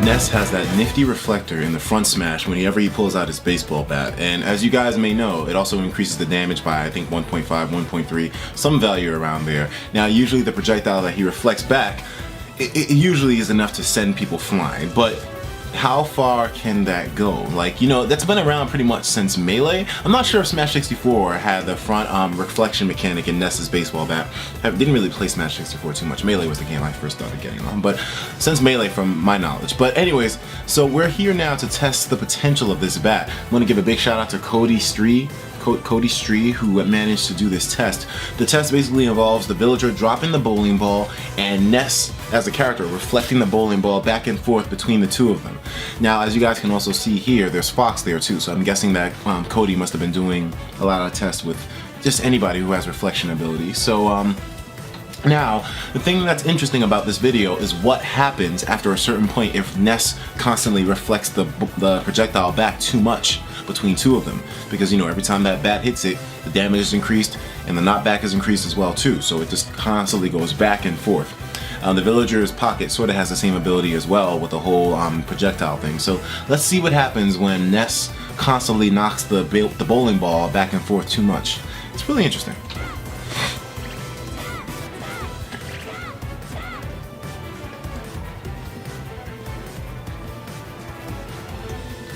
Ness has that nifty reflector in the front smash whenever he pulls out his baseball bat, and as you guys may know, it also increases the damage by I think 1.5, 1.3, some value around there. Now usually the projectile that he reflects back, it usually is enough to send people flying, but how far can that go? Like, you know, that's been around pretty much since Melee. I'm not sure if Smash 64 had the front reflection mechanic in Ness's baseball bat. I didn't really play Smash 64 too much. Melee was the game I first started getting on, but since Melee from my knowledge. But anyways, so we're here now to test the potential of this bat. I want to give a big shout out to Cody Stree, who managed to do this test. The test basically involves the villager dropping the bowling ball and Ness as a character reflecting the bowling ball back and forth between the two of them. Now, as you guys can also see here, there's Fox there too, so I'm guessing that Cody must have been doing a lot of tests with just anybody who has reflection ability. So now, the thing that's interesting about this video is what happens after a certain point if Ness constantly reflects the projectile back too much between two of them. Because, you know, every time that bat hits it, the damage is increased and the knockback is increased as well too. So it just constantly goes back and forth. The villager's pocket sort of has the same ability as well with the whole projectile thing. So let's see what happens when Ness constantly knocks the bowling ball back and forth too much. It's really interesting.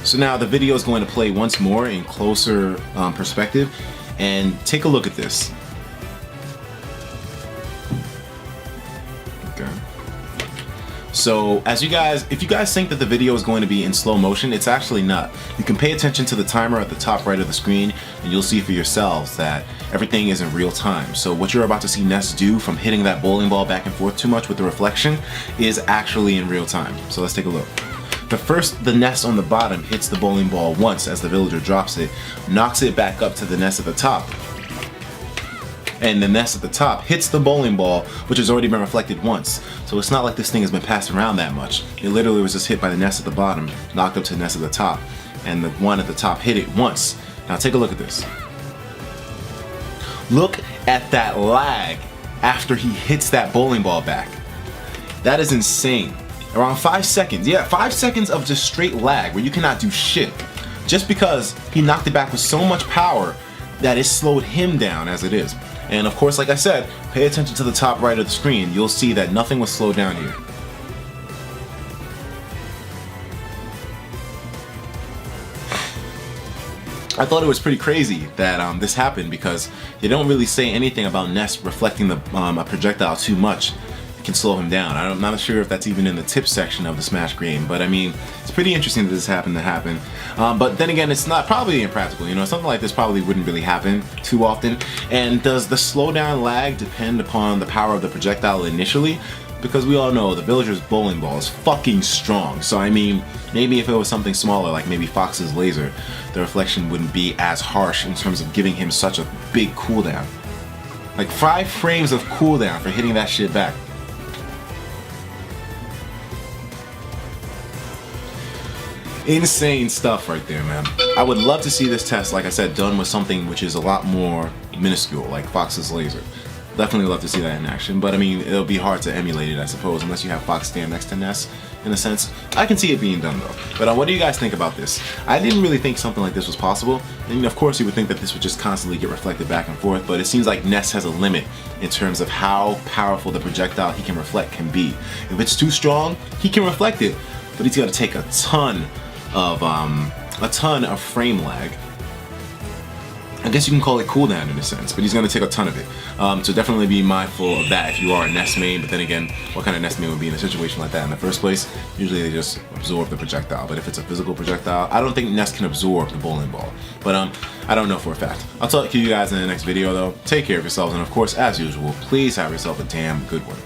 So now the video is going to play once more in closer perspective, and take a look at this. Okay. So as if you guys think that the video is going to be in slow motion, it's actually not. You can pay attention to the timer at the top right of the screen and you'll see for yourselves that everything is in real time. So what you're about to see Ness do from hitting that bowling ball back and forth too much with the reflection is actually in real time. So let's take a look. The Ness on the bottom hits the bowling ball once as the villager drops it, knocks it back up to the Ness at the top. And the Ness at the top hits the bowling ball, which has already been reflected once. So it's not like this thing has been passed around that much. It literally was just hit by the Ness at the bottom, knocked up to the Ness at the top, and the one at the top hit it once. Now take a look at this. Look at that lag after he hits that bowling ball back. That is insane. Around 5 seconds. Yeah, 5 seconds of just straight lag where you cannot do shit. Just because he knocked it back with so much power that it slowed him down as it is. And of course, like I said, pay attention to the top right of the screen. You'll see that nothing was slowed down here. I thought it was pretty crazy that this happened because they don't really say anything about Ness reflecting the projectile too much. Can slow him down. I'm not sure if that's even in the tips section of the Smash game, but I mean, it's pretty interesting that this happened to happen. But then again, it's not probably impractical. You know, something like this probably wouldn't really happen too often. And does the slowdown lag depend upon the power of the projectile initially? Because we all know the villager's bowling ball is fucking strong. So I mean, maybe if it was something smaller, like maybe Fox's laser, the reflection wouldn't be as harsh in terms of giving him such a big cooldown. Like 5 frames of cooldown for hitting that shit back. Insane stuff right there, man. I would love to see this test, like I said, done with something which is a lot more minuscule, like Fox's laser. Definitely love to see that in action, but I mean, it'll be hard to emulate it, I suppose, unless you have Fox stand next to Ness, in a sense. I can see it being done, though. But what do you guys think about this? I didn't really think something like this was possible. And of course, you would think that this would just constantly get reflected back and forth, but it seems like Ness has a limit in terms of how powerful the projectile he can reflect can be. If it's too strong, he can reflect it, but he's got to take a ton of frame lag. I guess you can call it cooldown in a sense, but he's going to take a ton of it. So definitely be mindful of that if you are a Ness main, but then again, what kind of Ness main would be in a situation like that in the first place? Usually they just absorb the projectile, but if it's a physical projectile, I don't think Ness can absorb the bowling ball. But I don't know for a fact. I'll talk to you guys in the next video though. Take care of yourselves, and of course, as usual, please have yourself a damn good one.